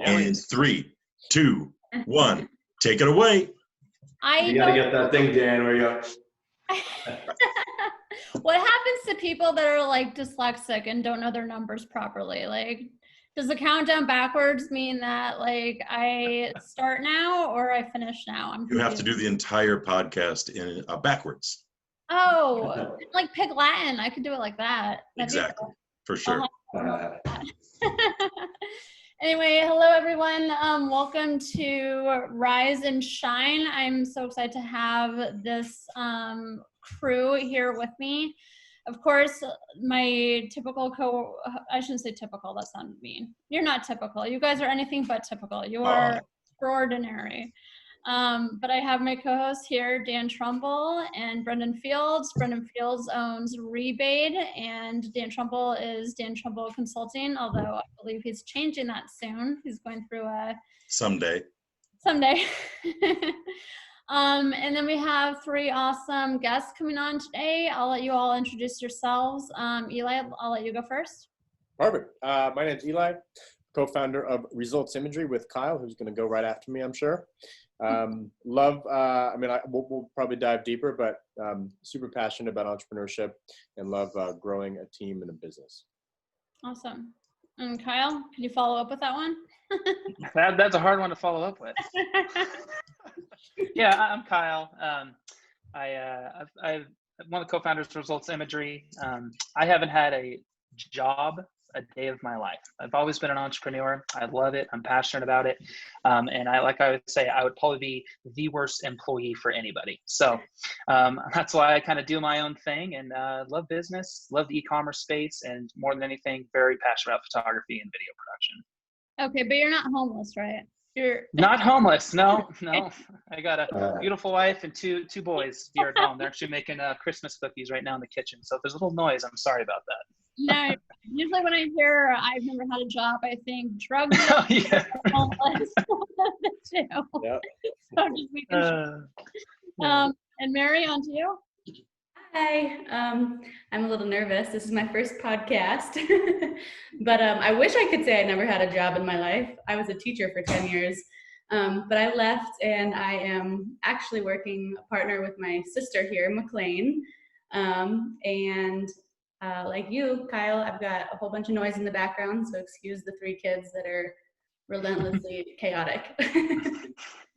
In 3, 2, 1, take it away. You gotta get that thing, Dan, where you go. What happens to people that are like dyslexic and don't know their numbers properly? Like, does the countdown backwards mean that like I start now or I finish now? You have to do the entire podcast in backwards. Oh, like Pig Latin. I could do it like that. Exactly, for sure. Anyway, hello everyone. Welcome to Rise and Shine. I'm so excited to have this crew here with me. Of course, my typical I shouldn't say typical, that sounded mean. You're not typical. You guys are anything but typical. You are extraordinary. But I have my co-hosts here, Dan Trumbull and Brendan Fields. Brendan Fields owns Rize, and Dan Trumbull is Dan Trumbull Consulting, although I believe he's changing that soon. He's going through a... Someday. And then we have 3 awesome guests coming on today. I'll let you all introduce yourselves. Eli, I'll let you go first. Perfect. My name's Eli, co-founder of Results Imagery with Kyle, who's going to go right after me, I'm sure. We'll probably dive deeper, but super passionate about entrepreneurship and love growing a team and a business. Awesome. And Kyle, can you follow up with that one? That's a hard one to follow up with. Yeah, I'm Kyle. I'm one of the co-founders of Results Imagery. I haven't had a job a day of my life. I've always been an entrepreneur. I love it. I'm passionate about it. And I would say, I would probably be the worst employee for anybody. So that's why I kind of do my own thing and love business, love the e-commerce space, and more than anything, very passionate about photography and video production. Okay, but you're not homeless, right? You're not homeless. No. I got a beautiful wife and two boys here at home. They're actually making Christmas cookies right now in the kitchen. So if there's a little noise, I'm sorry about that. No, usually when I hear I've never had a job, I think drugs. Oh, yeah. Homeless. Yep. So just making sure. And Mary, on to you. Hi, I'm a little nervous. This is my first podcast, but I wish I could say I never had a job in my life. I was a teacher for 10 years, but I left, and I am actually working partner with my sister here, McLean, and like you, Kyle, I've got a whole bunch of noise in the background, so excuse the 3 kids that are relentlessly chaotic.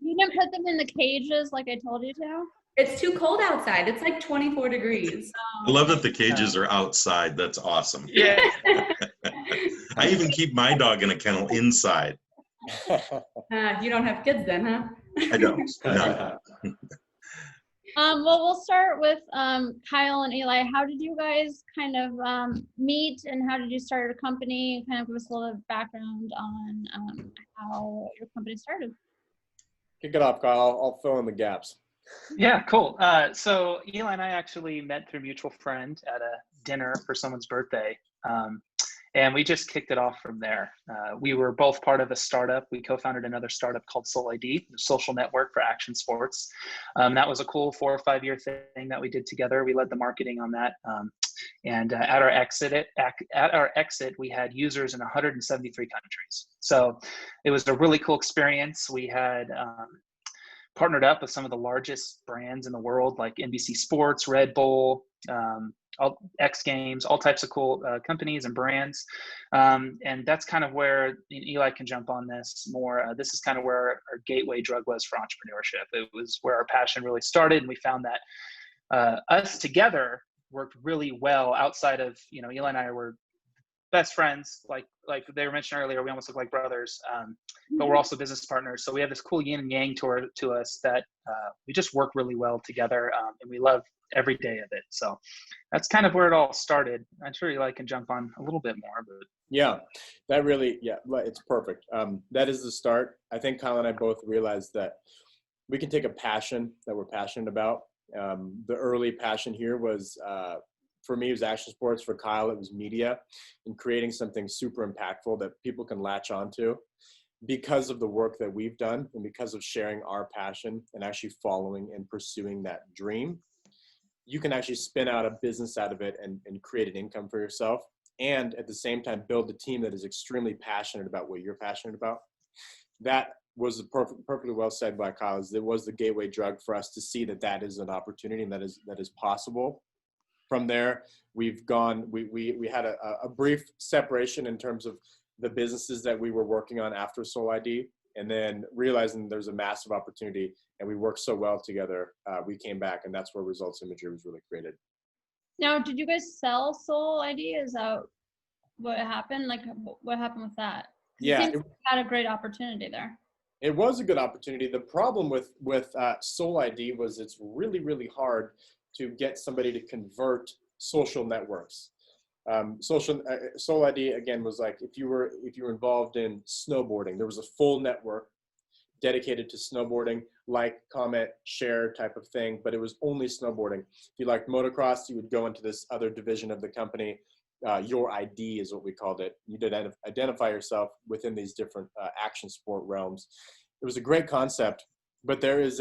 You didn't put them in the cages like I told you to? It's too cold outside. It's like 24 degrees. I love that the cages are outside. That's awesome. Yeah. I even keep my dog in a kennel inside. You don't have kids then, huh? I don't. No. Well, we'll start with Kyle and Eli. How did you guys kind of meet, and how did you start your company? Kind of give us a little background on how your company started. Kick it off, Kyle. I'll fill in the gaps. Yeah, cool. So Eli and I actually met through a mutual friend at a dinner for someone's birthday. And we just kicked it off from there. We were both part of a startup. We co-founded another startup called Soul ID, the social network for action sports. That was a cool 4 or 5 year thing that we did together. We led the marketing on that. And at our exit, we had users in 173 countries. So it was a really cool experience. We had partnered up with some of the largest brands in the world, like NBC Sports, Red Bull, X Games, all types of cool companies and brands. And that's kind of where Eli can jump on this more. This is kind of where our gateway drug was for entrepreneurship. It was where our passion really started. And we found that us together worked really well outside of, Eli and I were best friends, like they were mentioned earlier. We almost look like brothers, but we're also business partners. So we have this cool yin and yang to us that we just work really well together, and we love every day of it. So that's kind of where it all started. I'm sure Eli can jump on a little bit more, but yeah, it's perfect. That is the start. I think Kyle and I both realized that we can take a passion that we're passionate about. The early passion here was, for me, it was action sports. For Kyle, it was media, and creating something super impactful that people can latch onto. Because of the work that we've done and because of sharing our passion and actually following and pursuing that dream, you can actually spin out a business out of it and create an income for yourself. And at the same time, build a team that is extremely passionate about what you're passionate about. that was perfectly well said by Kyle. It was the gateway drug for us to see that that is an opportunity and that is possible. From there, we've gone, we had a brief separation in terms of the businesses that we were working on after Soul ID, and then realizing there's a massive opportunity and we worked so well together, we came back, and that's where Results Imagery was really created. Now, did you guys sell Soul ID? Is that what happened? Like, what happened with that? Yeah, you had a great opportunity there. It was a good opportunity. The problem with Soul ID was it's really, really hard to get somebody to convert social networks. Soul ID again was like if you were involved in snowboarding, there was a full network dedicated to snowboarding, like, comment, share type of thing, but it was only snowboarding. If you liked motocross, you would go into this other division of the company. Your ID is what we called it. You did identify yourself within these different action sport realms. It was a great concept, but there's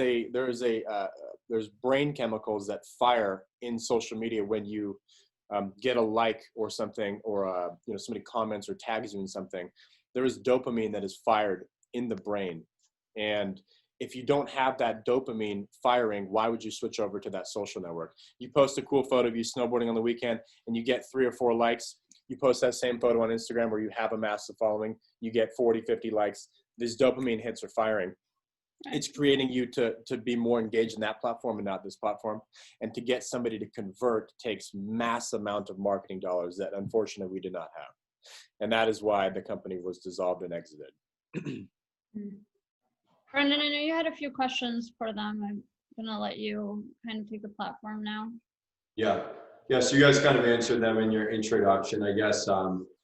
brain chemicals that fire in social media when you get a like or something, or somebody comments or tags you in something. There is dopamine that is fired in the brain, and if you don't have that dopamine firing, why would you switch over to that social network? You post a cool photo of you snowboarding on the weekend and you get 3 or 4 likes. You post that same photo on Instagram where you have a massive following, you get 40, 50 likes. These dopamine hits are firing. It's creating you to be more engaged in that platform and not this platform. And to get somebody to convert takes mass amount of marketing dollars that unfortunately we did not have. And that is why the company was dissolved and exited. Brendan, I know you had a few questions for them. I'm gonna let you kind of take the platform now. Yeah. So you guys kind of answered them in your introduction. I guess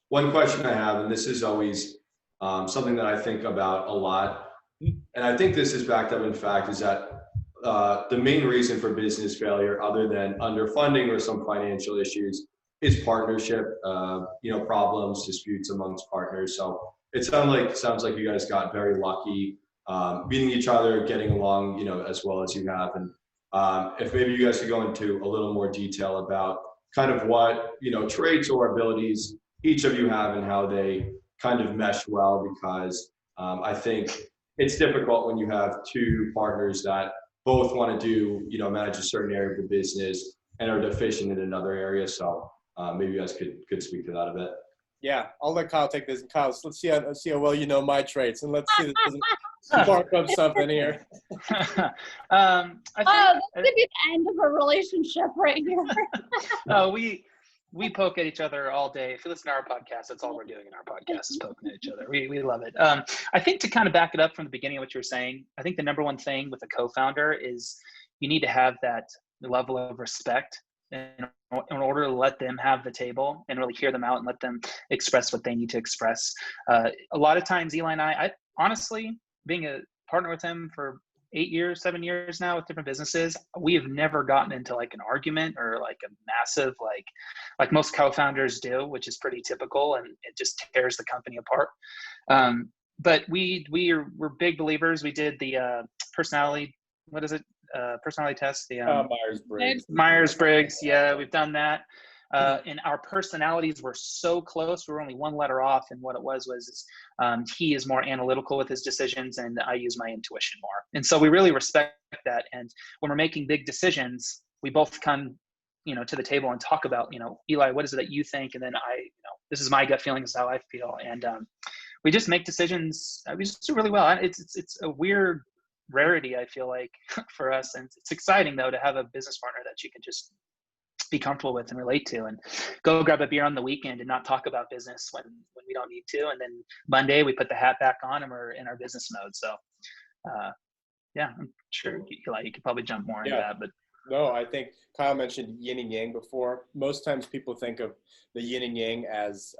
one question I have, and this is always something that I think about a lot, and I think this is backed up in fact, is that the main reason for business failure, other than underfunding or some financial issues, is partnership, problems, disputes amongst partners. So it sounds like you guys got very lucky, meeting each other, getting along, as well as you have. And if maybe you guys could go into a little more detail about kind of what, traits or abilities each of you have and how they kind of mesh well, because I think it's difficult when you have 2 partners that both want to do, manage a certain area of the business and are deficient in another area. So maybe you guys could speak to that a bit. Yeah, I'll let Kyle take this. Kyle, let's see how well you know my traits, and let's see if it doesn't spark up something here. This could be the end of a relationship right here. We poke at each other all day. If you listen to our podcast, that's all we're doing in our podcast is poking at each other. We love it. I think to kind of back it up from the beginning of what you were saying, I think the number one thing with a co-founder is you need to have that level of respect in order to let them have the table and really hear them out and let them express what they need to express. A lot of times, Eli and I honestly, being a partner with him for 7 years now with different businesses, we have never gotten into like an argument or like a massive, like most co-founders do, which is pretty typical, and it just tears the company apart. But we're big believers. We did the personality, personality test, the Myers-Briggs. Yeah, we've done that. And our personalities were so close. We were only 1 letter off. And what it was he is more analytical with his decisions, and I use my intuition more. And so we really respect that. And when we're making big decisions, we both come, to the table and talk about, Eli, what is it that you think? And then this is my gut feeling, this is how I feel. And we just make decisions. We just do really well. It's a weird rarity, I feel like, for us. And it's exciting though to have a business partner that you can just be comfortable with and relate to, and go grab a beer on the weekend and not talk about business when we don't need to. And then Monday we put the hat back on and we're in our business mode. So I'm sure you could probably jump more into that. But no, I think Kyle mentioned yin and yang before. Most times people think of the yin and yang as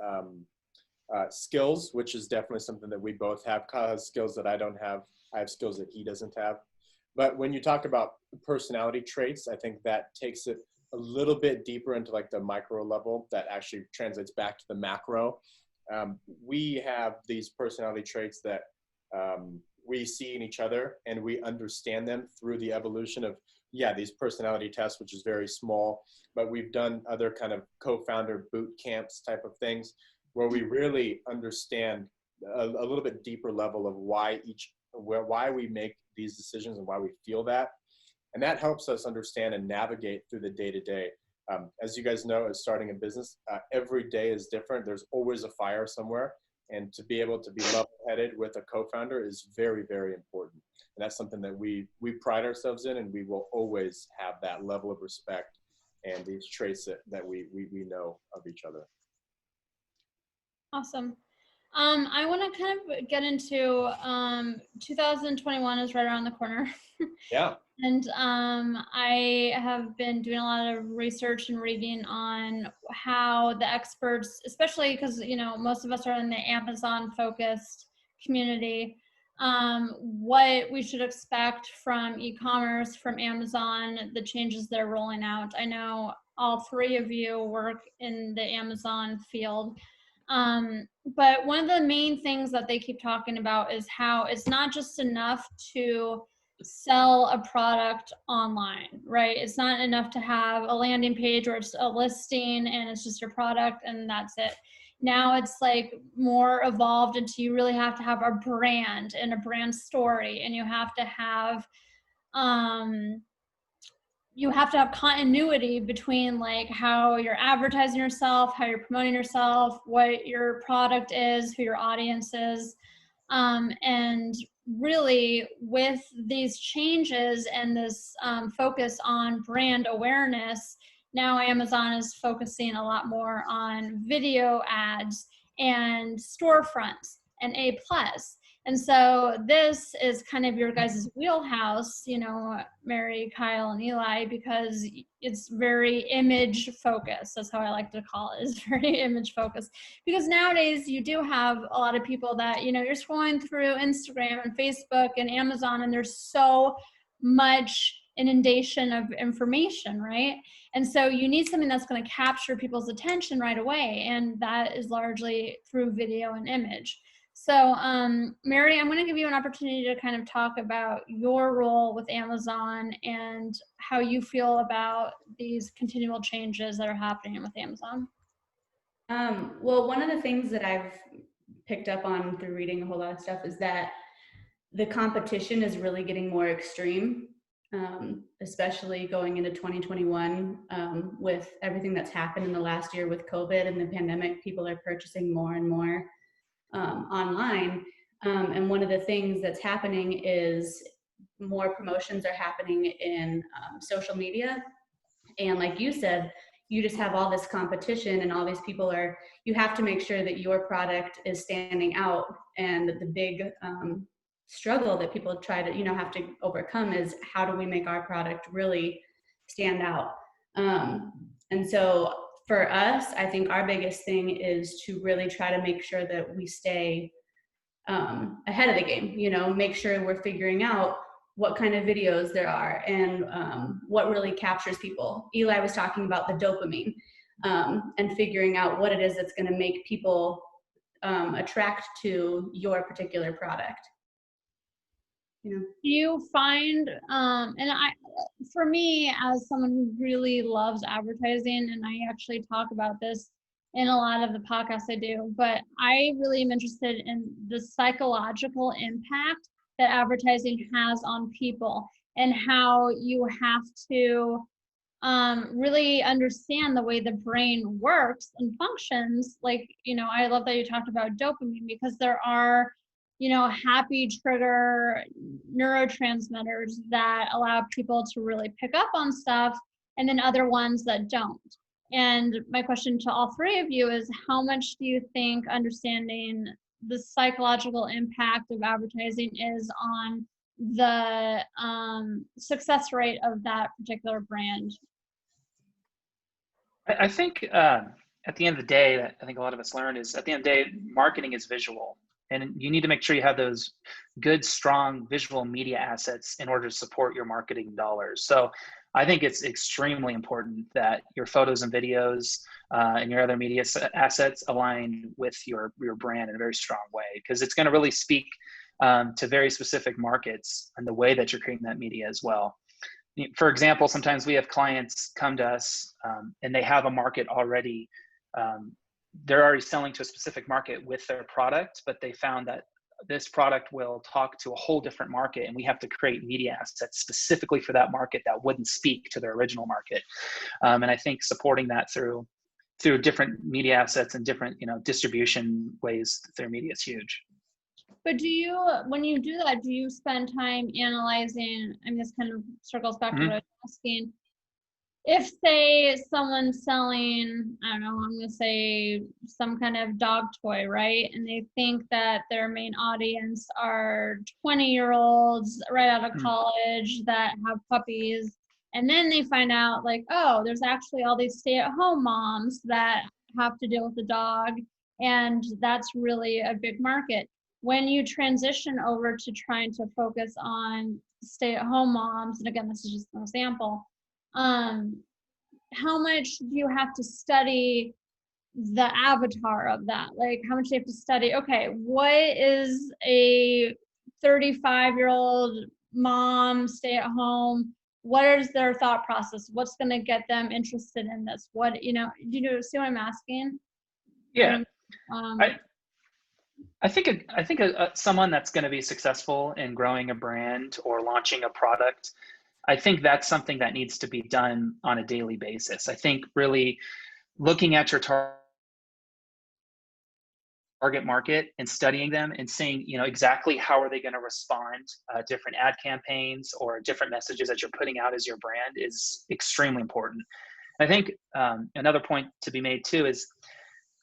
skills, which is definitely something that we both have. Kyle has skills that I don't have. I have skills that he doesn't have. But when you talk about personality traits, I think that takes it a little bit deeper into like the micro level that actually translates back to the macro. We have these personality traits that we see in each other, and we understand them through the evolution of, these personality tests, which is very small, but we've done other kind of co-founder boot camps type of things where we really understand a little bit deeper level of why we make these decisions and why we feel that. And that helps us understand and navigate through the day-to-day. As you guys know, as starting a business, every day is different. There's always a fire somewhere. And to be able to be level-headed with a co-founder is very, very important. And that's something that we pride ourselves in, and we will always have that level of respect and these traits that we know of each other. Awesome. I want to kind of get into 2021 is right around the corner. Yeah. And I have been doing a lot of research and reading on how the experts, especially because, you know, most of us are in the Amazon focused community, what we should expect from e-commerce, from Amazon, the changes they're rolling out. I know all three of you work in the Amazon field. But one of the main things that they keep talking about is how it's not just enough to sell a product online, right? It's not enough to have a landing page or it's a listing and it's just your product and that's it. Now it's like more evolved into you really have to have a brand and a brand story, and you have to have continuity between like how you're advertising yourself, how you're promoting yourself, what your product is, who your audience is. And really with these changes and this focus on brand awareness, now Amazon is focusing a lot more on video ads and storefronts and A+. And so this is kind of your guys' wheelhouse, you know, Mary, Kyle, and Eli, because it's very image focused. That's how I like to call it, is very image focused. Because nowadays you do have a lot of people that, you know, you're scrolling through Instagram and Facebook and Amazon, and there's so much inundation of information, right? And so you need something that's going to capture people's attention right away. And that is largely through video and image. So, Mary, I'm going to give you an opportunity to kind of talk about your role with Amazon and how you feel about these continual changes that are happening with Amazon. Well, one of the things that I've picked up on through reading a whole lot of stuff is that the competition is really getting more extreme, especially going into 2021 with everything that's happened in the last year with COVID and the pandemic. People are purchasing more and more online. And one of the things that's happening is more promotions are happening in social media. And like you said, you just have all this competition and all these people you have to make sure that your product is standing out. And the big struggle that people try to, you know, have to overcome is how do we make our product really stand out? And so for us, I think our biggest thing is to really try to make sure that we stay ahead of the game, you know, make sure we're figuring out what kind of videos there are and what really captures people. Eli was talking about the dopamine and figuring out what it is that's going to make people attract to your particular product. You know? Do you find, for me, as someone who really loves advertising, and I actually talk about this in a lot of the podcasts I do, but I really am interested in the psychological impact that advertising has on people and how you have to really understand the way the brain works and functions. Like, you know, I love that you talked about dopamine, because there are, you know, happy trigger neurotransmitters that allow people to really pick up on stuff, and then other ones that don't. And my question to all three of you is, how much do you think understanding the psychological impact of advertising is on the success rate of that particular brand? I think at the end of the day, I think a lot of us learned is at the end of the day, marketing is visual. And you need to make sure you have those good, strong visual media assets in order to support your marketing dollars. So I think it's extremely important that your photos and videos and your other media assets align with your brand in a very strong way, because it's going to really speak to very specific markets and the way that you're creating that media as well. For example, sometimes we have clients come to us and they have a market already they're already selling to a specific market with their product, but they found that this product will talk to a whole different market, and we have to create media assets specifically for that market that wouldn't speak to their original market. And I think supporting that through different media assets and different, distribution ways through media is huge. But when you do that, do you spend time analyzing, and this kind of circles back to what I was asking, if say someone's selling, I don't know, I'm going to say some kind of dog toy, right? And they think that their main audience are 20-year-olds right out of college that have puppies. And then they find out like, oh, there's actually all these stay-at-home moms that have to deal with the dog. And that's really a big market. When you transition over to trying to focus on stay-at-home moms, and again, this is just an example, how much do you have to study the avatar of that? Like, how much do you have to study, okay, what is a 35-year-old mom, stay at home? What is their thought process? What's going to get them interested in this? What, do you see what I'm asking? Yeah. I think someone that's going to be successful in growing a brand or launching a product, I think that's something that needs to be done on a daily basis. I think really looking at your target market and studying them and seeing, exactly how are they going to respond, different ad campaigns or different messages that you're putting out as your brand is extremely important. I think another point to be made too is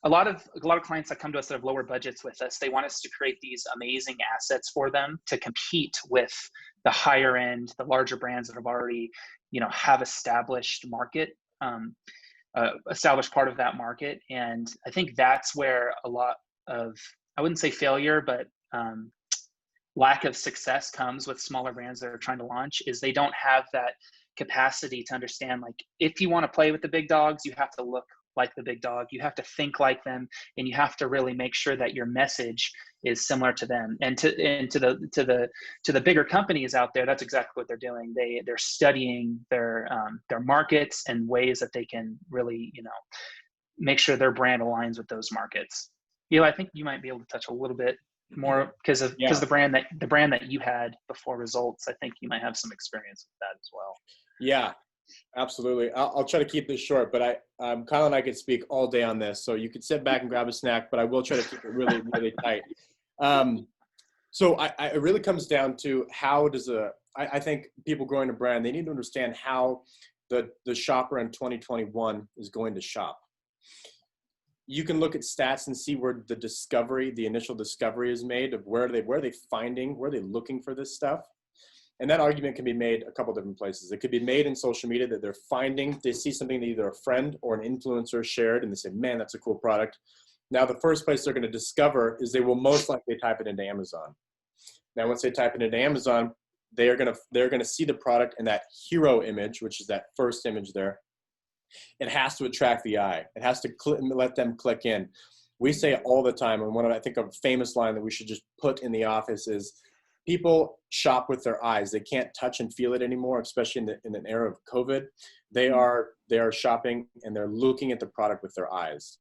a lot of clients that come to us that have lower budgets with us, they want us to create these amazing assets for them to compete with the higher end, the larger brands that have already, have established market, established part of that market. And I think that's where a lot of, I wouldn't say failure, but lack of success comes with smaller brands that are trying to launch, is they don't have that capacity to understand, like, if you want to play with the big dogs, you have to look like the big dog, you have to think like them, and you have to really make sure that your message is similar to them. And to the bigger companies out there, that's exactly what they're doing. They're studying their markets and ways that they can really, make sure their brand aligns with those markets. I think you might be able to touch a little bit more because the brand that you had before Results. I think you might have some experience with that as well. Yeah, absolutely. I'll try to keep this short, but Kyle and I could speak all day on this, so you could sit back and grab a snack, but I will try to keep it really, really tight. So it really comes down to I think people growing a brand, they need to understand how the shopper in 2021 is going to shop. You can look at stats and see where the initial discovery is made of where are they looking for this stuff. And that argument can be made a couple different places. It could be made in social media that they see something that either a friend or an influencer shared and they say, man, that's a cool product. Now, the first place they're going to discover is they will most likely type it into Amazon. Now, once they type it into Amazon, they're going to see the product in that hero image, which is that first image there. It has to attract the eye. It has to let them click in. We say it all the time, and I think a famous line that we should just put in the office is, people shop with their eyes. They can't touch and feel it anymore, especially in an era of COVID. They are shopping and they're looking at the product with their eyes.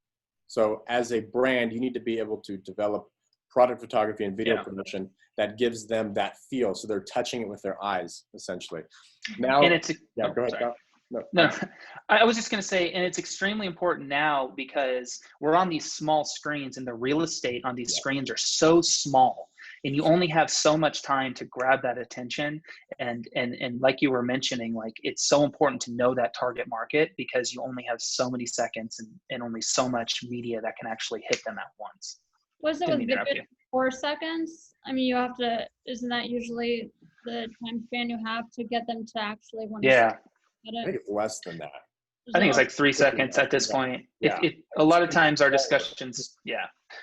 So as a brand, you need to be able to develop product photography and video production that gives them that feel. So they're touching it with their eyes, essentially. Now, and it's go ahead. No, I was just going to say, and it's extremely important now because we're on these small screens and the real estate on these screens are so small, and you only have so much time to grab that attention. And like you were mentioning, like, it's so important to know that target market because you only have so many seconds and only so much media that can actually hit them at once. Was it with video 4 seconds? I mean, isn't that usually the time span you have to get them to actually want to I think it's less than that. I think it's like 3 seconds at this point. A lot of times our discussions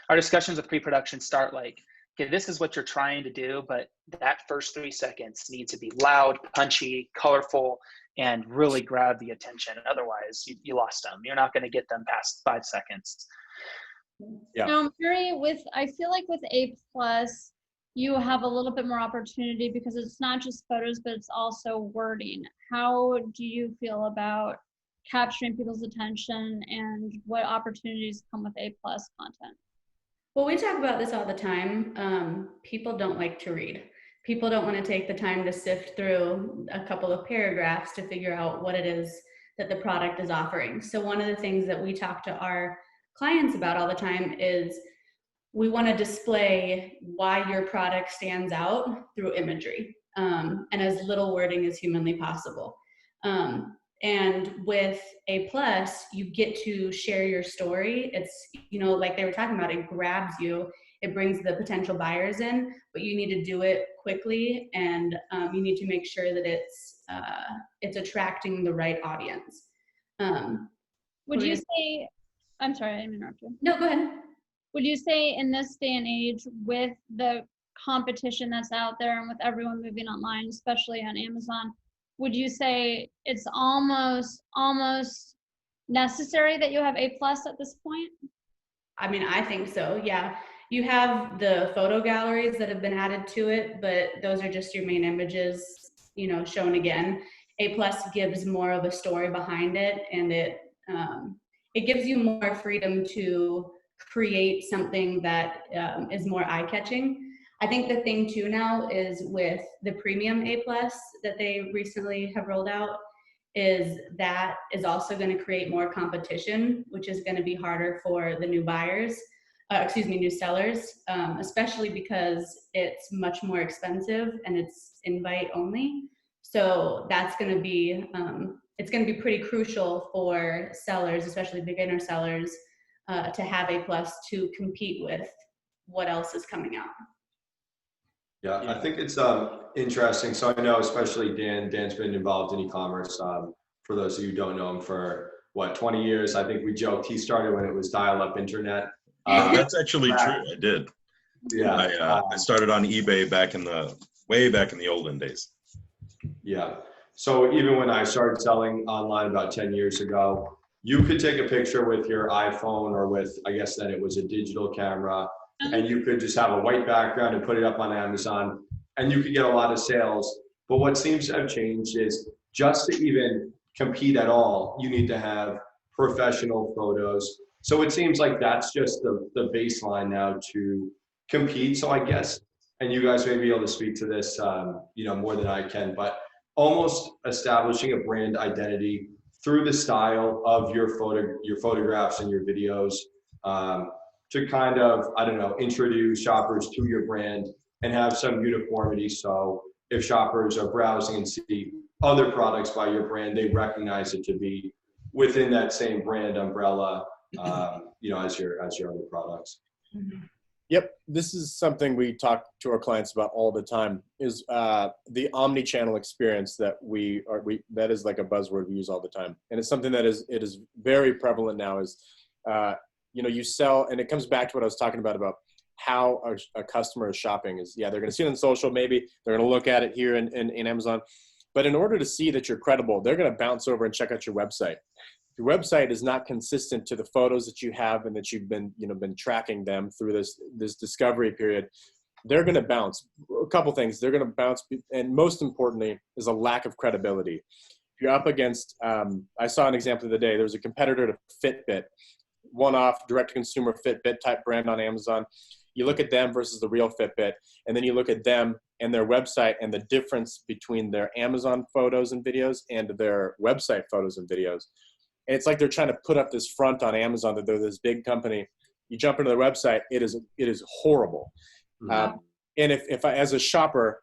with pre-production start like, okay, this is what you're trying to do, but that first 3 seconds need to be loud, punchy, colorful, and really grab the attention. Otherwise, you lost them. You're not going to get them past 5 seconds. Yeah. Now, Mary, I feel like with A+, you have a little bit more opportunity because it's not just photos, but it's also wording. How do you feel about capturing people's attention, and what opportunities come with A+ content? Well, we talk about this all the time. People don't like to read. People don't want to take the time to sift through a couple of paragraphs to figure out what it is that the product is offering. So one of the things that we talk to our clients about all the time is we want to display why your product stands out through imagery, and as little wording as humanly possible. And with A+, you get to share your story. It's, like they were talking about, it grabs you, it brings the potential buyers in, but you need to do it quickly, and you need to make sure that it's attracting the right audience. Would you say, I'm sorry, I didn't interrupt you. No, go ahead. Would you say in this day and age, with the competition that's out there and with everyone moving online, especially on Amazon, would you say it's almost necessary that you have A+ at this point? I mean, I think so, yeah. You have the photo galleries that have been added to it, but those are just your main images, shown again. A+ gives more of a story behind it, and it gives you more freedom to create something that is more eye-catching. I think the thing too now is with the premium A+ that they recently have rolled out, is that is also going to create more competition, which is going to be harder for the new buyers, new sellers, especially because it's much more expensive and it's invite only. So that's going to be, it's going to be pretty crucial for sellers, especially beginner sellers, to have A+ to compete with what else is coming out. Yeah, I think it's interesting. So I know, especially Dan's been involved in e-commerce. For those of you who don't know him, for 20 years, I think we joked he started when it was dial-up internet. That's actually true. I did. Yeah, I started on eBay way back in the olden days. Yeah. So even when I started selling online about 10 years ago, you could take a picture with your iPhone or with, I guess then it was a digital camera, and you could just have a white background and put it up on Amazon, and you could get a lot of sales. But what seems to have changed is, just to even compete at all, you need to have professional photos. So it seems like that's just the baseline now to compete. So I guess, and you guys may be able to speak to this, more than I can, but almost establishing a brand identity through the style of your photographs and your videos, to kind of, introduce shoppers to your brand and have some uniformity. So if shoppers are browsing and see other products by your brand, they recognize it to be within that same brand umbrella, as your other products. Yep, this is something we talk to our clients about all the time, is the omni-channel experience that that is like a buzzword we use all the time. And it's something that it is very prevalent now, is, you sell, and it comes back to what I was talking about how a customer is shopping is, they're going to see it on social, maybe they're going to look at it here in Amazon, but in order to see that you're credible, they're going to bounce over and check out your website. If your website is not consistent to the photos that you have and that you've been tracking them through this discovery period, they're going to bounce. A couple things, they're going to bounce, and most importantly is a lack of credibility. If you're up against, I saw an example the other day, there was a competitor to Fitbit, one-off direct-to-consumer Fitbit type brand on Amazon. You look at them versus the real Fitbit, and then you look at them and their website and the difference between their Amazon photos and videos and their website photos and videos. And it's like they're trying to put up this front on Amazon that they're this big company. You jump into their website, it is horrible. Mm-hmm. And if I, as a shopper,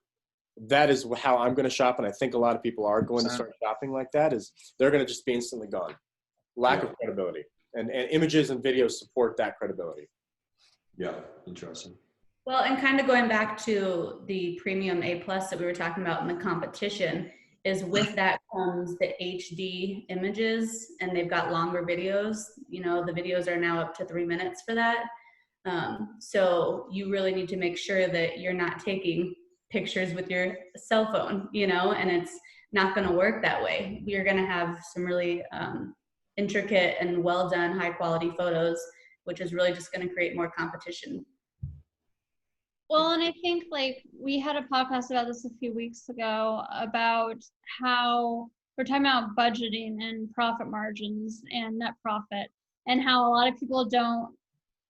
that is how I'm going to shop, and I think a lot of people are going to start shopping like that, is they're going to just be instantly gone. Lack of credibility. And images and videos support that credibility. Yeah, interesting. Well, and kind of going back to the premium A+ that we were talking about in the competition, is with that comes the HD images, and they've got longer videos. The videos are now up to 3 minutes for that. So you really need to make sure that you're not taking pictures with your cell phone, and it's not going to work that way. You're going to have some really intricate and well done, high quality photos, which is really just going to create more competition. Well, and I think we had a podcast about this a few weeks ago about how we're talking about budgeting and profit margins and net profit, and how a lot of people don't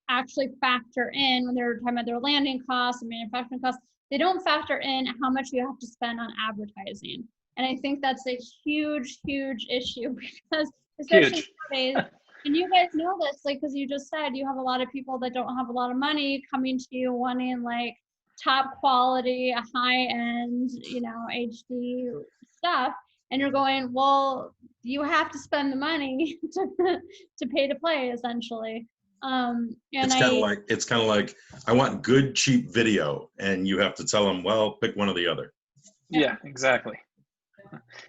actually factor in when they're talking about their landing costs and manufacturing costs. They don't factor in how much you have to spend on advertising. And I think that's a huge, huge issue, because especially nowadays, and you guys know this, like, because you just said you have a lot of people that don't have a lot of money coming to you wanting like top quality, high end, HD stuff. And you're going, well, you have to spend the money to pay to play, essentially. And it's kind of like I want good, cheap video, and you have to tell them, well, pick one or the other. Yeah, exactly.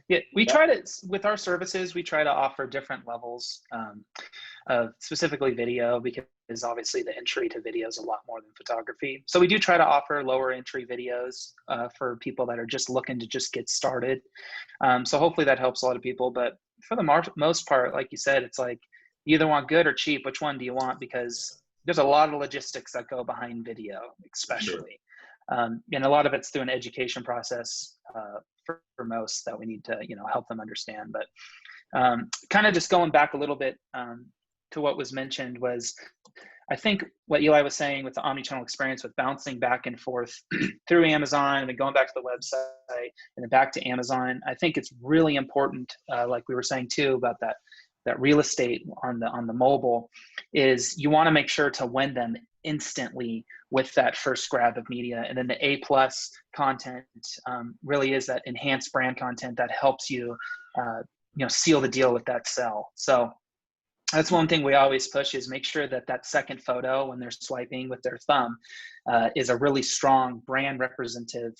Yeah, we try to, with our services, we try to offer different levels of specifically video, because obviously the entry to video is a lot more than photography. So we do try to offer lower entry videos for people that are just looking to just get started. So hopefully that helps a lot of people. But for the most part, like you said, it's like you either want good or cheap. Which one do you want? Because there's a lot of logistics that go behind video, especially. Sure. And a lot of it's through an education process for most that we need to, help them understand. But kind of just going back a little bit to what was mentioned was, I think what Eli was saying with the omnichannel experience, with bouncing back and forth through Amazon and then going back to the website and then back to Amazon. I think it's really important, like we were saying too, about that real estate on the mobile, is you want to make sure to win them instantly with that first grab of media. And then the A+ content really is that enhanced brand content that helps you, seal the deal with that sell. So that's one thing we always push, is make sure that second photo when they're swiping with their thumb is a really strong brand representative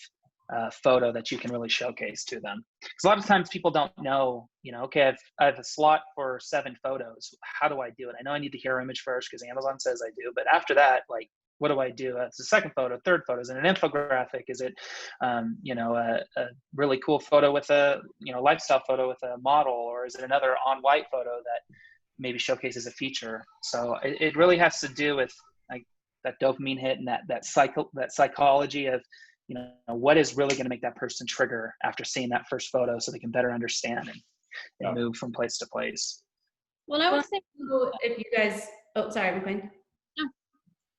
photo that you can really showcase to them. Because a lot of times people don't know, okay, I have a slot for 7 photos. How do I do it? I know I need the hero image first because Amazon says I do, but after that, like, what do I do? It's the second photo, third photo. Is it an infographic? Is it, a really cool photo with a, lifestyle photo with a model, or is it another on-white photo that maybe showcases a feature? So it really has to do with like that dopamine hit and that psychology of, what is really going to make that person trigger after seeing that first photo, so they can better understand and move from place to place. Well, I would say, if you guys, sorry, McQueen. No.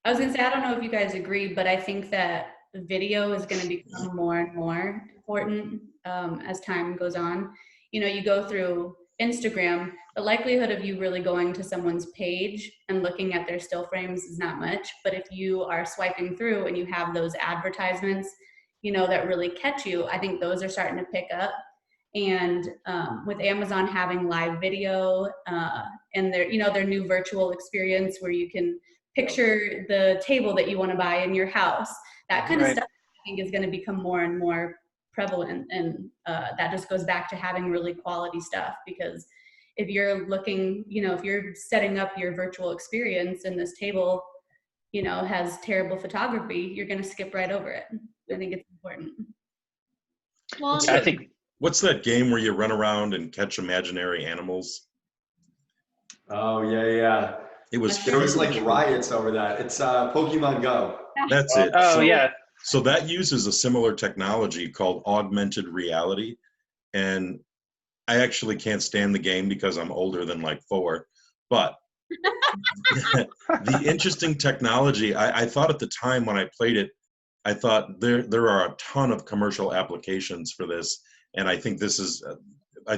I was going to say, I don't know if you guys agree, but I think that video is going to become more and more important as time goes on. You go through Instagram, the likelihood of you really going to someone's page and looking at their still frames is not much. But if you are swiping through and you have those advertisements, that really catch you, I think those are starting to pick up. And with Amazon having live video and their new virtual experience where you can picture the table that you want to buy in your house, that kind of stuff I think is going to become more and more prevalent. And that just goes back to having really quality stuff, because if you're looking, if you're setting up your virtual experience and this table, has terrible photography, you're going to skip right over it. I think it's important. Well, What's that game where you run around and catch imaginary animals? Oh, yeah. There was like riots over that. It's Pokemon Go. That's it. Oh, yeah. So that uses a similar technology called augmented reality. And I actually can't stand the game because I'm older than like 4. But the interesting technology, I thought at the time when I played it, I thought there are a ton of commercial applications for this. And I think this is,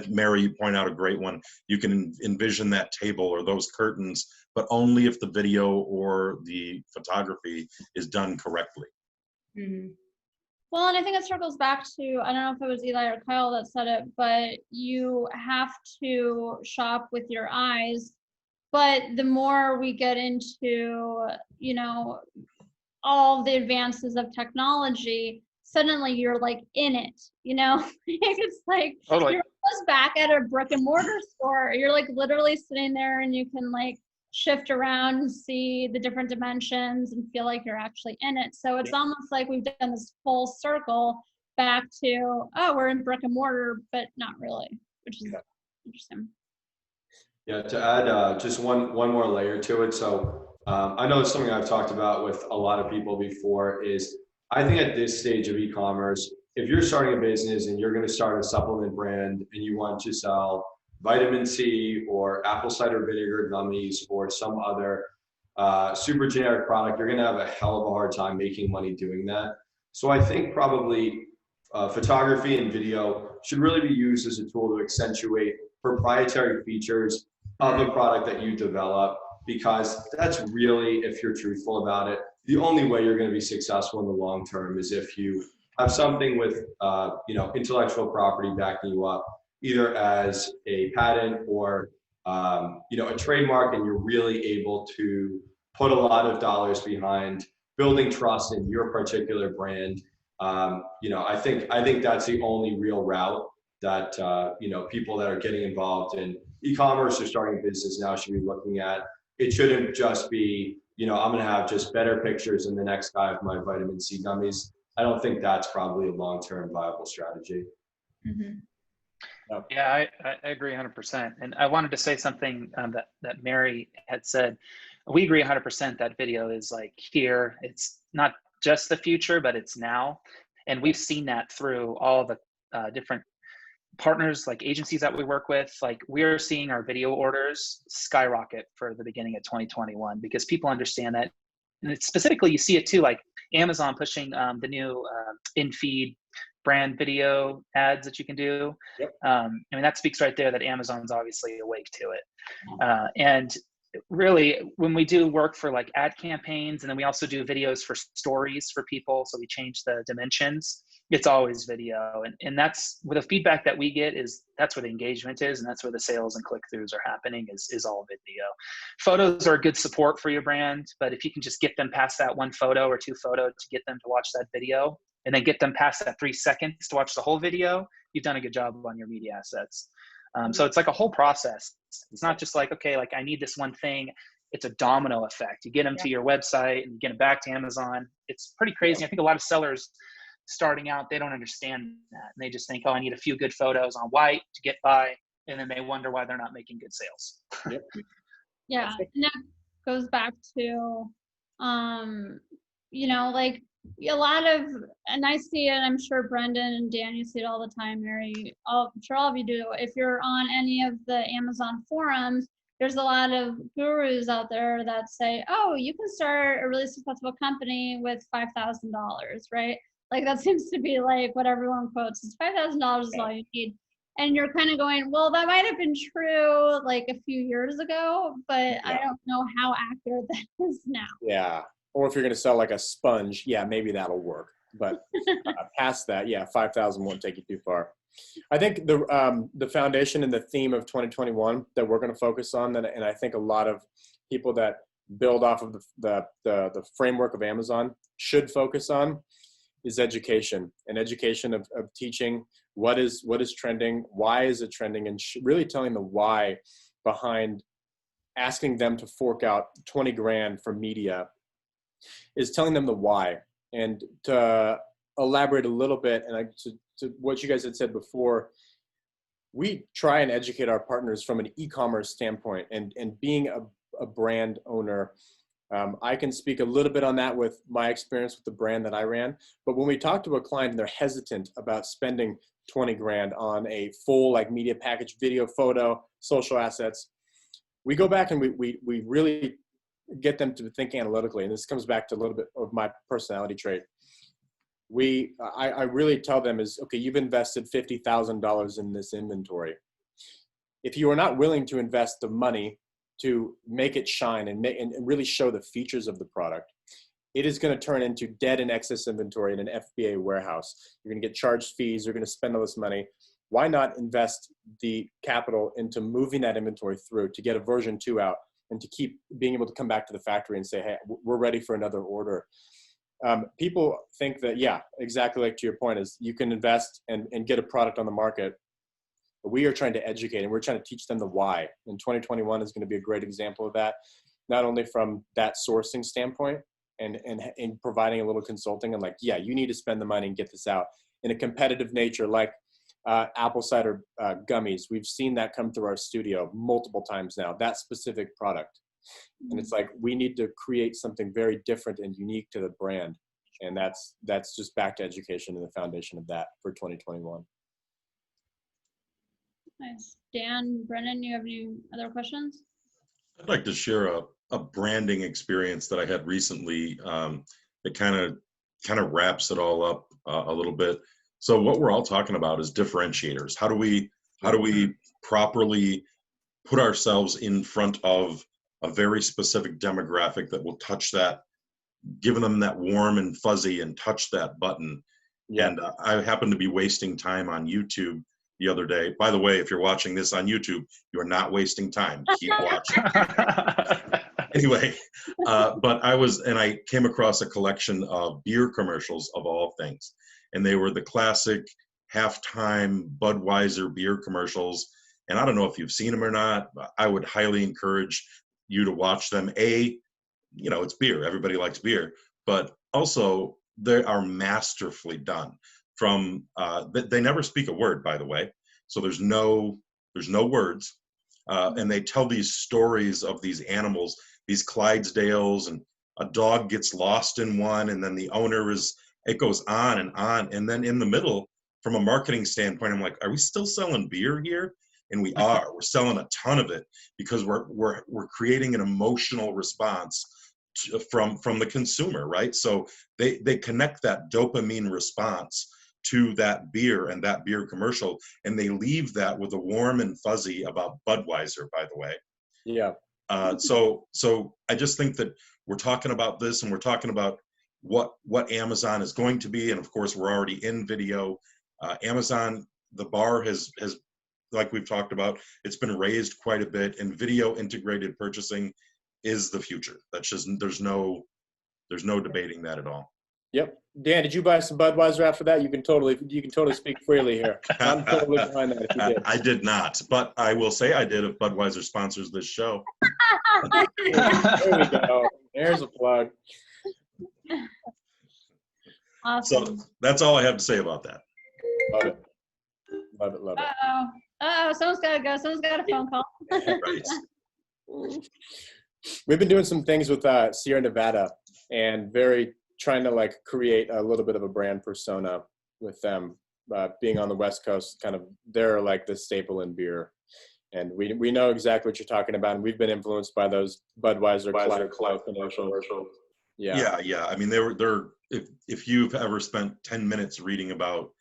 Mary, you point out a great one. You can envision that table or those curtains, but only if the video or the photography is done correctly. Mm-hmm. Well, and I think it circles back to, I don't know if it was Eli or Kyle that said it, but you have to shop with your eyes. But the more we get into, all the advances of technology, suddenly you're like in it, it's like totally. You're almost back at a brick and mortar store. You're like literally sitting there and you can like shift around and see the different dimensions and feel like you're actually in it. So it's almost like we've done this full circle back to, we're in brick and mortar, but not really, which is interesting. Yeah, to add just one more layer to it. So I know it's something I've talked about with a lot of people before, is I think at this stage of e-commerce, if you're starting a business and you're going to start a supplement brand and you want to sell vitamin C or apple cider vinegar gummies or some other super generic product, you're going to have a hell of a hard time making money doing that. So I think probably photography and video should really be used as a tool to accentuate proprietary features of a product that you develop, because that's really, if you're truthful about it, the only way you're going to be successful in the long term is if you have something with intellectual property backing you up, either as a patent or a trademark, and you're really able to put a lot of dollars behind building trust in your particular brand. I think that's the only real route that people that are getting involved in e-commerce or starting a business now should be looking at. It shouldn't just be, I'm going to have just better pictures than the next guy of my vitamin C gummies. I don't think that's probably a long-term viable strategy. Mm-hmm. Yeah, I agree 100%. And I wanted to say something that Mary had said. We agree 100% that video is like here. It's not just the future, but it's now. And we've seen that through all the different partners, like agencies that we work with. Like, we're seeing our video orders skyrocket for the beginning of 2021 because people understand that. And it's specifically, you see it too, like Amazon pushing the new in-feed brand video ads that you can do. Yep. I mean, that speaks right there that Amazon's obviously awake to it. And really, when we do work for like ad campaigns, and then we also do videos for stories for people, so we change the dimensions, it's always video. And that's where the feedback that we get is, that's where the engagement is, and that's where the sales and click-throughs are happening, is all video. Photos are a good support for your brand, but if you can just get them past that one photo or two photos to get them to watch that video, and then get them past that 3 seconds to watch the whole video, you've done a good job on your media assets. So it's like a whole process. It's not just like, okay, like I need this one thing. It's a domino effect. You get them to your website and you get them back to Amazon. It's pretty crazy. I think a lot of sellers starting out, they don't understand that. And they just think, oh, I need a few good photos on white to get by. And then they wonder why they're not making good sales. Yep. Yeah, and that goes back to, like a lot of, and I see it, I'm sure Brendan and Dan, you see it all the time, Mary, I'm sure all of you do. If you're on any of the Amazon forums, there's a lot of gurus out there that say, oh, you can start a really successful company with $5,000, right? Like, that seems to be like what everyone quotes, is $5,000 is all you need. And you're kind of going, well, that might have been true like a few years ago, but I don't know how accurate that is now. Yeah. Or if you're going to sell like a sponge, yeah, maybe that'll work. But past that, 5,000 won't take you too far. I think the foundation and the theme of 2021 that we're going to focus on, and I think a lot of people that build off of the framework of Amazon should focus on, is education, and education of teaching what is trending, why is it trending, and really telling the why behind asking them to fork out 20 grand for media, is telling them the why. And to elaborate a little bit, and to what you guys had said before, we try and educate our partners from an e-commerce standpoint, and being a brand owner. I can speak a little bit on that with my experience with the brand that I ran. But when we talk to a client and they're hesitant about spending 20 grand on a full like media package, video, photo, social assets, we go back and we really get them to think analytically. And this comes back to a little bit of my personality trait. I really tell them is, okay, you've invested $50,000 in this inventory. If you are not willing to invest the money to make it shine and really show the features of the product, it is going to turn into dead and excess inventory in an FBA warehouse. You're going to get charged fees. You're going to spend all this money. Why not invest the capital into moving that inventory through to get a version 2 out and to keep being able to come back to the factory and say, hey, we're ready for another order. People think that, yeah, exactly like to your point, is you can invest and get a product on the market. But we are trying to educate, and we're trying to teach them the why. And 2021 is going to be a great example of that, not only from that sourcing standpoint and providing a little consulting and like, yeah, you need to spend the money and get this out in a competitive nature, like apple cider gummies. We've seen that come through our studio multiple times now, that specific product. And it's like, we need to create something very different and unique to the brand. And that's just back to education and the foundation of that for 2021. Nice. Dan, Brennan, you have any other questions? I'd like to share a branding experience that I had recently that kind of wraps it all up a little bit. So what we're all talking about is differentiators. How do we properly put ourselves in front of a very specific demographic that will touch that, giving them that warm and fuzzy and touch that button. Yeah. And I happened to be wasting time on YouTube the other day. By the way, if you're watching this on YouTube, you are not wasting time. Keep watching. Anyway, but I came across a collection of beer commercials of all things. And they were the classic halftime Budweiser beer commercials. And I don't know if you've seen them or not, but I would highly encourage you to watch them. It's beer. Everybody likes beer. But also, they are masterfully done. They never speak a word, by the way. So there's no words. And they tell these stories of these animals, these Clydesdales, and a dog gets lost in one, and then the owner it goes on and on. And then in the middle, from a marketing standpoint, I'm like, are we still selling beer here? And we are. We're selling a ton of it because we're creating an emotional response from the consumer, right? So they connect that dopamine response to that beer and that beer commercial, and they leave that with a warm and fuzzy about Budweiser, by the way. Yeah. So I just think that we're talking about this, and we're talking about what Amazon is going to be, and of course we're already in video. Amazon, the bar has, like we've talked about, it's been raised quite a bit, and video integrated purchasing is the future. That's just, there's no debating that at all. Yep. Dan, did you buy some Budweiser after that? You can totally speak freely here. I'm totally behind that if you did. I did not, but I will say I did if Budweiser sponsors this show. There we go. There's a plug. Awesome. So that's all I have to say about that. Love it. Love it. Love it. Uh-oh, someone's got to go. Someone's got a phone call. Right. We've been doing some things with Sierra Nevada and trying to create a little bit of a brand persona with them. Being on the West Coast, kind of they're like the staple in beer. And we know exactly what you're talking about, and we've been influenced by those Budweiser Cloud commercials. Yeah. I mean, they're if you've ever spent 10 minutes reading about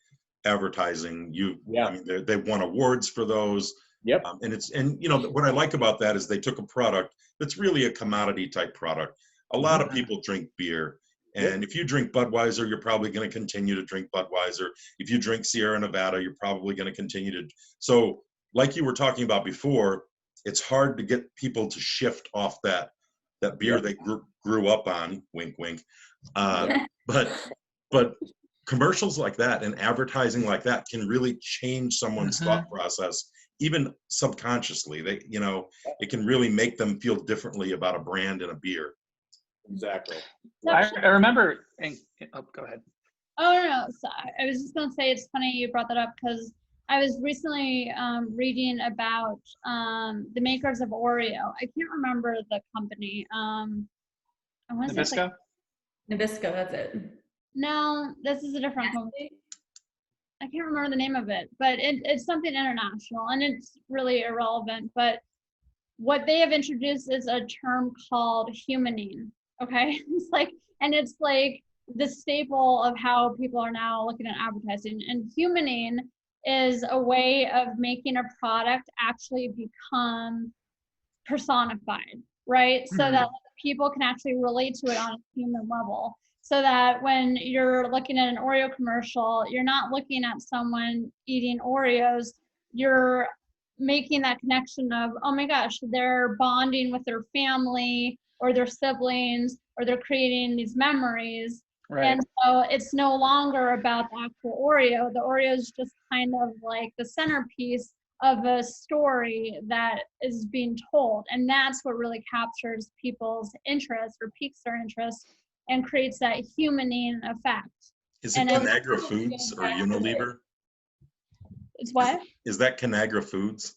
advertising, I mean, they won awards for those. Yep. And what I like about that is they took a product that's really a commodity type product. A lot of people drink beer. And if you drink Budweiser, you're probably going to continue to drink Budweiser. If you drink Sierra Nevada, you're probably going to continue to. So like you were talking about before, it's hard to get people to shift off that beer they grew up on, wink, wink. But commercials like that and advertising like that can really change someone's thought process, even subconsciously. It can really make them feel differently about a brand and a beer. Exactly. I remember. Go ahead. Oh, no. So I was just going to say, it's funny you brought that up because I was recently reading about the makers of Oreo. I can't remember the company. I want to say Nabisco, that's it. No, this is a different company. I can't remember the name of it, but it's something international, and it's really irrelevant. But what they have introduced is a term called humaning. Okay, it's like the staple of how people are now looking at advertising. And humaning is a way of making a product actually become personified, right? So that people can actually relate to it on a human level. So that when you're looking at an Oreo commercial, you're not looking at someone eating Oreos, you're making that connection of, oh my gosh, they're bonding with their family or their siblings, or they're creating these memories. Right. And so it's no longer about the actual Oreo. The Oreo is just kind of like the centerpiece of a story that is being told. And that's what really captures people's interest or piques their interest and creates that humaning effect. Is it Conagra Foods or Unilever? It's what? Is that Conagra Foods?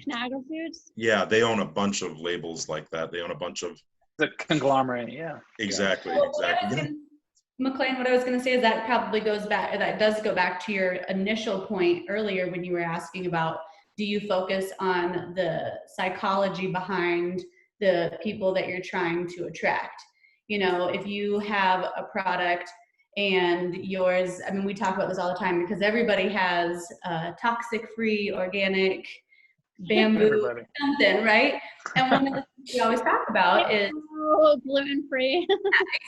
Conagra Foods? Yeah, they own a bunch of labels like that. They own a bunch of The conglomerate, yeah. Exactly, Well, exactly. McLean, what I was going to say is that probably goes back, that does go back to your initial point earlier when you were asking about, do you focus on the psychology behind the people that you're trying to attract? You know, if you have a product and yours, I mean, we talk about this all the time because everybody has toxic free, organic, bamboo, Everybody. something, right? And one of the things we always talk about is gluten-free.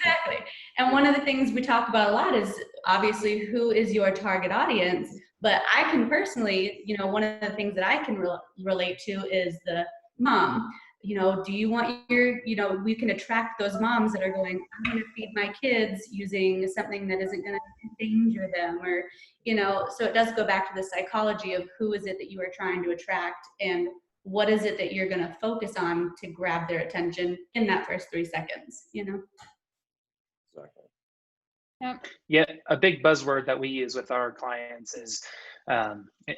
exactly. And one of the things we talk about a lot is obviously who is your target audience. But I can personally, you know, one of the things that I can relate to is the mom. You know, do you want your, you know, we can attract those moms that are going, I'm going to feed my kids using something that isn't going to endanger them, or, you know, so it does go back to the psychology of who is it that you are trying to attract and what is it that you're going to focus on to grab their attention in that first 3 seconds, you know? Exactly. Yep. Yeah, a big buzzword that we use with our clients is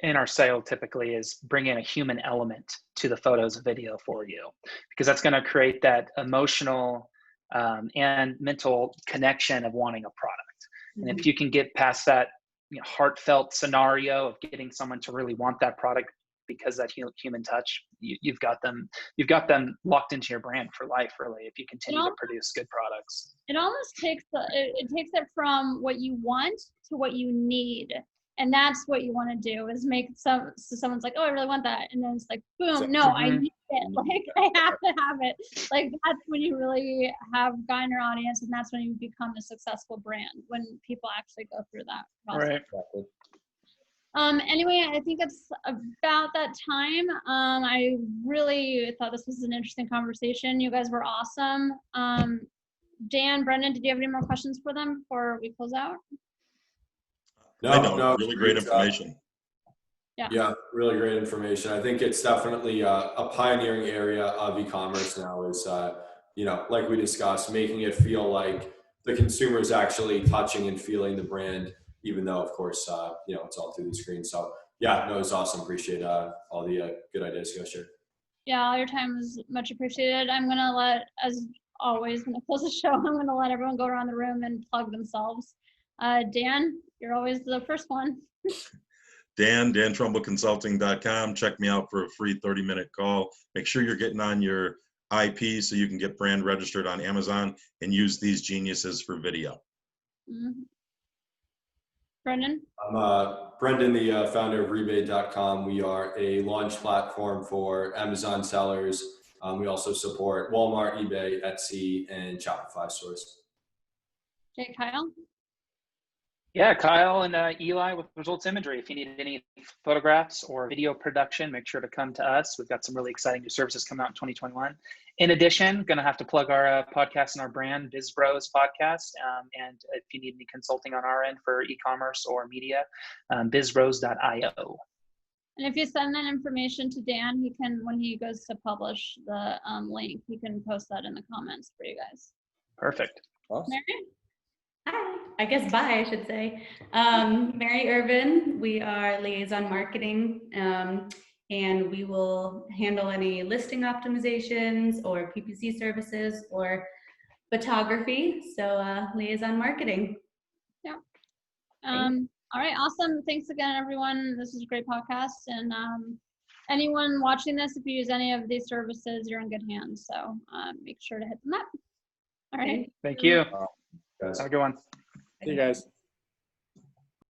in our sale typically is bring in a human element to the photos and video for you, because that's going to create that emotional and mental connection of wanting a product. Mm-hmm. And if you can get past that, you know, heartfelt scenario of getting someone to really want that product because that human touch, you've got them locked into your brand for life, really, if you continue to produce good products. It almost takes it takes it from what you want to what you need. And that's what you want to do, is make so someone's like, oh, I really want that. And then it's like, boom, no, I need it. Like, I have to have it. Like, that's when you really have gotten your audience, and that's when you become a successful brand, when people actually go through that process. Right. Anyway, I think it's about that time. I really thought this was an interesting conversation. You guys were awesome. Dan, Brendan, did you have any more questions for them before we close out? No, really great information. Yeah, really great information. I think it's definitely a pioneering area of e-commerce now is, you know, like we discussed, making it feel like the consumer is actually touching and feeling the brand, even though, of course, you know, it's all through the screen. So yeah, no, it was awesome. Appreciate all the good ideas you guys shared. Yeah, all your time is much appreciated. I'm going to let, as always, when I close the show, I'm going to let everyone go around the room and plug themselves. Dan, you're always the first one. DanTrumbleConsulting.com. Check me out for a free 30-minute call. Make sure you're getting on your IP so you can get brand registered on Amazon and use these geniuses for video. Mm-hmm. Brendan? I'm Brendan, the founder of Rebate.com. We are a launch platform for Amazon sellers. We also support Walmart, eBay, Etsy, and Shopify stores. Okay, Kyle? Yeah, Kyle and Eli with Results Imagery. If you need any photographs or video production, make sure to come to us. We've got some really exciting new services coming out in 2021. In addition, going to have to plug our podcast and our brand, Biz Bros podcast. And if you need any consulting on our end for e-commerce or media, bizbros.io. And if you send that information to Dan, he can, when he goes to publish the link, he can post that in the comments for you guys. Perfect. Awesome. Mary? Hi, I guess bye, I should say. Mary Irvin, we are liaison marketing, and we will handle any listing optimizations or PPC services or photography. So liaison marketing. Yeah. All right, awesome. Thanks again, everyone. This is a great podcast. And anyone watching this, if you use any of these services, you're in good hands. So make sure to hit them up. All right. Thank you. Guys. Have a good one. See you guys.